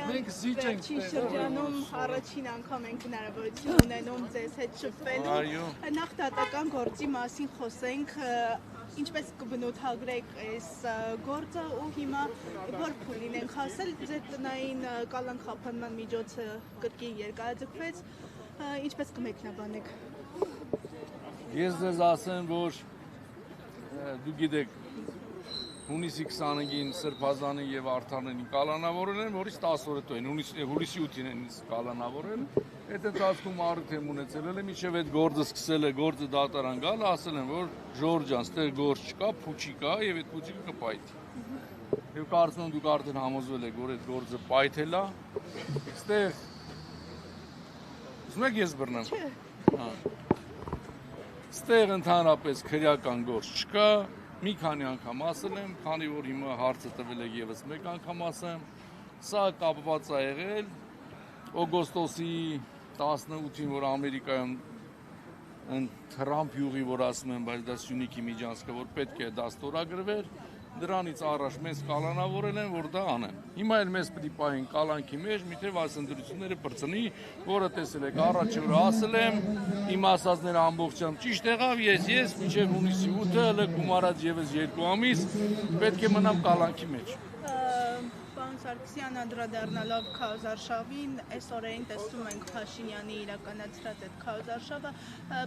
Մենք զիջ ենք շրջանում առաջին անգամ ենք հնարավորություն ունենում ձեզ հետ շփվելու։ Նախ դատական գործի մասին խոսենք, ինչպես կբնութագրեք այս գործը ու հիմա որ փուլին ենք հասել, ձեր տնային կալանքափանման միջոցը կրկին երկարաձգվեց, ինչպես կմեկնաբանեք։ Ես ձեզ ասեմ, որ դու գիտեք հունիսի 25-ին Սրբազանի եւ Արթանենի կալանավորել են, որից 10 օր հետո են, հուլիսի 8-ին են կալանավորել, այդ ընթացքում առիթ եմ ունեցել, մինչև այդ գործը սկսել է, գործը դատարան գալ, ասել են, որ Ժորժ ջան, ստեղ գործ չկա, փուչի կա եւ այդ փուչիկը կպայթի։ Եվ կարծում եմ դուք արդեն համոզվել եք, որ այդ գործը պայթել է, ստեղ ուզում եք ես բռնեմ։ Ստեղ ընդհանրապես քրեական գործ չկա, մի քանի անգամ ասել եմ, քանի որ հիմա հարցը տվել եք եւս մեկ անգամ ասեմ, սա կապված է եղել օգոստոսի 18-ին, որ Ամերիկայում Թրամփ յուղի, որ ասում են, բայց դա Սյունիքի միջանցքը, որ պետք է դա ստորագրվեր, դրանից առաջ մեզ կալանավորել են, որ դա անեն։ Հիմա էլ մեզ պիտի պահեն կալանքի մեջ, միթե այս ընտրությունները բրծնի, որը տեսել եք, առաջի վրա ասել եմ, իմ ասածները ամբողջությամբ ճիշտ եղավ, ես մինչև հունիսի 8-ը հələ գումարած եւս 2 ամիս պետք է մնամ կալանքի մեջ։ Սարգսյան անդրադառնալով քարոզարշավին, այս օրերին տեսնում ենք Փաշինյանի իրականացրած այդ քարոզարշավը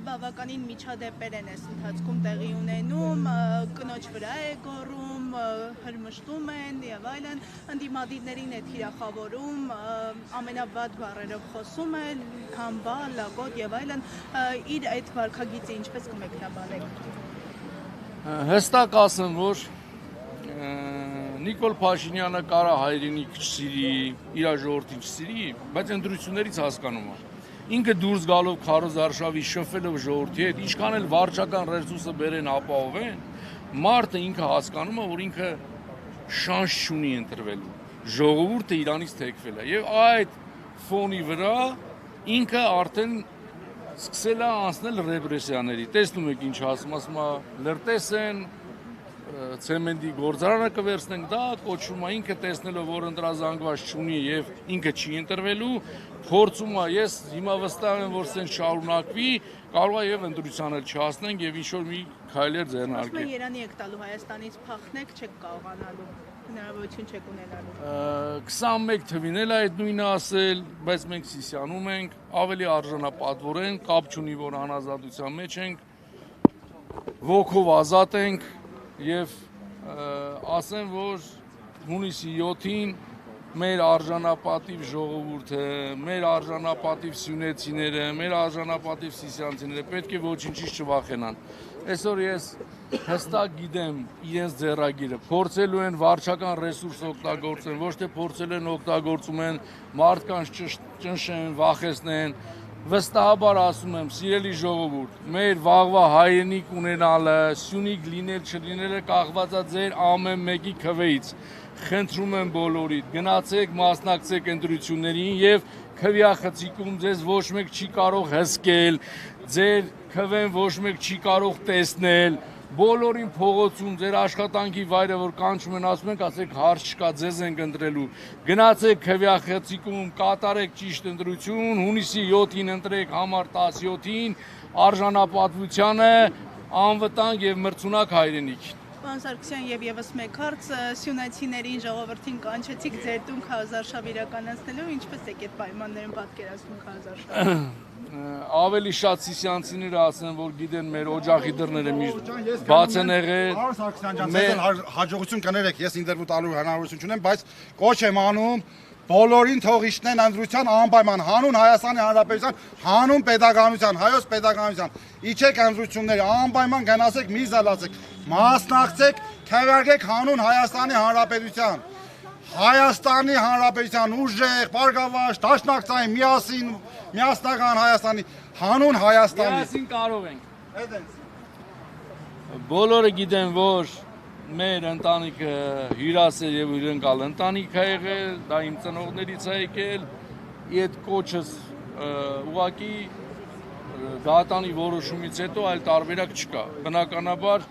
բավականին միջադեպեր են այս ընթացքում տեղի ունենում, կնոջ վրա է գոռում, հրմշտում են եւ այլն, ընդդիմադիրներին է թիրախավորում, ամենավատ բառերով խոսում է, համբա, լակոտ եւ այլն, իր այդ վարքագիծը ինչպես կմեկնաբանեք։ Հստակ ասեմ, որ Նիկոլ Փաշինյանը կարա հայրենիք չսիրի, իր ժողովրդին չսիրի, բայց ընտրություններից հասկանում է։ Ինքը դուրս գալով քարոզարշավի շփվելով ժողովրդի հետ, ինչքան էլ վարչական ռեսուրսը բերեն ապահովեն, մարդը ինքը հասկանում է, որ ինքը շանս չունի ընտրվելու։ Ժողովուրդը իրանից թեքվել է եւ այդ ֆոնի վրա ինքը արդեն սկսել է անցնել ռեպրեսիաների։ Տեսնում եք ինչ ասում է, լրտես են ցեմենտի գործարանը կվերցնենք, դա կոչվում է ինքը տեսնելով, որ ընտրազանգված չունի եւ ինքը չի ընտրվելու, փորձում է, ես հիմա վստահ եմ, որ սենց շարունակվի, կարող է եւ ընտրության էլ չհասնենք եւ ինչ որ մի քայլեր ձեռնարկենք։ Ասում երանի եք տալու Հայաստանից փախնեք, չեք կարողանալու, հնարավորություն չեք ունենալու։ 21 թվին էլ այդ նույնը ասել, բայց մենք Սիսիանում ենք, ավելի արժանապատվորեն, կապ չունի, որ անազատության մեջ ենք, ոգով ազատ ենք եւ ասեմ, որ հունիսի 7-ին մեր արժանապատիվ ժողովուրդը, մեր արժանապատիվ սյունեցիները, մեր արժանապատիվ սիսյանցիները պետք է ոչինչից չվախենան։ Այսօր ես հստակ գիտեմ իրենց ձեռագիրը, փորձելու են վարչական ռեսուրս օգտագործեն, ոչ թե փորձել են օգտագործում են մարդկանց ճնշեն, վախեցնեն։ Վստահաբար ասում եմ, սիրելի ժողովուրդ, մեր վաղվա հայրենիք ունենալը, Սյունիք լինել չլինելը կախված է ձեր ամեն մեկի քվեից։ Խնդրում եմ բոլորիդ, գնացեք, մասնակցեք ընտրություններին եւ քվեախցիկում ձեզ ոչ մեկ չի կարող հսկել, ձեր քվեն ոչ մեկ չի կարող տեսնել, բոլորին փողոցում ձեր աշխատանքի վայրը որ կանչում են ասում են ասեք հարց չկա ձեզ ենք ընտրելու գնացեք քվեախցիկում կատարեք ճիշտ ընտրություն հունիսի 7-ին ընտրեք համար 17-ին արժանապատվությանը անվտանգ եւ մրցունակ հայրենիք։ Պարոն Սարգսյան, եւ եւս մեկ հարց, սյունեցիներին ժողովրդին կանչեցիք ձեր տուն քարոզարշավ իրականացնելու, ինչպես եք այդ պայմաններում պատկերացնում քարոզարշավը։ Ավելի շատ սիսյանցիները ասեն, որ գիտեն մեր օջախի դռները միշտ բաց են եղել։ Պարոն Սարգսյան ջան, ձեզ հաջողություն կներեք, ես ինտերվյու տալու հնարավորություն չունեմ, բայց կոչ եմ անում բոլորին թող իջնեն ընտրության անպայման հանուն Հայաստանի Հանրապետության, հանուն պետականության, հայոց պետականության։ Իջեք ընտրությունների անպայման գնացեք, մի զալացեք, մասնակցեք, քվեարկեք հանուն Հայաստանի Հանրապետության։ Հայաստանի Հանրապետության ուժեղ, բարգավաճ, դաշնակցային, միասնական Հայաստանի, հանուն Հայաստանի։ Միասին կարող ենք։ Այդպես։ Բոլորը գիտեն, որ մեր ընտանիքը հյուրասեր եւ հյուրընկալ ընտանիք է եղել, դա իմ ծնողներից է եկել, այդ կոչս ուղղակի դատանի որոշումից հետո այլ տարբերակ չկա։ Բնականաբար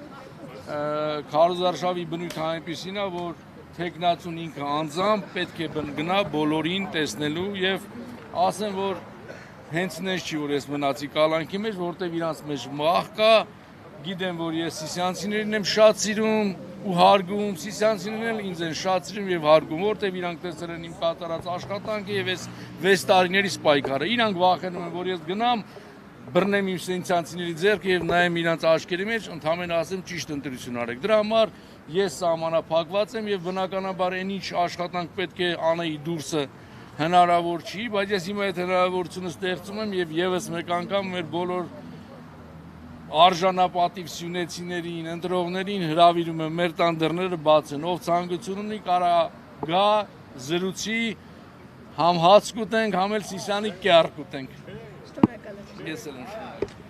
քարոզարշավի բնույթը այնպիսին է, որ տեխնացուն ինքը անձամբ պետք է գնա բոլորին տեսնելու եւ ասեմ, որ հենց նես չի, որ ես մնացի կալանքի մեջ, որտեվ իրանց մեջ մահ կա, գիտեմ, որ ես սիսյանցիներին եմ շատ սիրում ու հարգում, սիսյանցիներն էլ ինձ են շատ սիրում եւ հարգում, որտեվ իրանք տեսել են իմ կատարած աշխատանքը եւ այս 6 տարիների պայքարը։ Իրանք վախենում են, որ ես գնամ, բռնեմ իմ սիսյանցիների ձեռքը եւ նայեմ իրանց աչքերի մեջ, ընդհանրապես ասեմ ճիշտ ընտրություն արեք։ Դրա համար ես սահմանափակված եմ եւ բնականաբար այն ինչ աշխատանք պետք է անեի դուրսը հնարավոր չի, բայց ես հիմա այդ հնարավորությունը ստեղծում եմ եւ եւս մեկ անգամ մեր բոլոր արժանապատիվ սյունեցիներին, ընտրողներին հրավիրում եմ մեր տան դռները բաց են, ով ցանկություն ունի կարող գա զրուցի, համ հաց կուտենք, համ էլ սիսյանի կյար կուտենք։ Շնորհակալ եմ։ Ես էլ եմ շնորհակալ։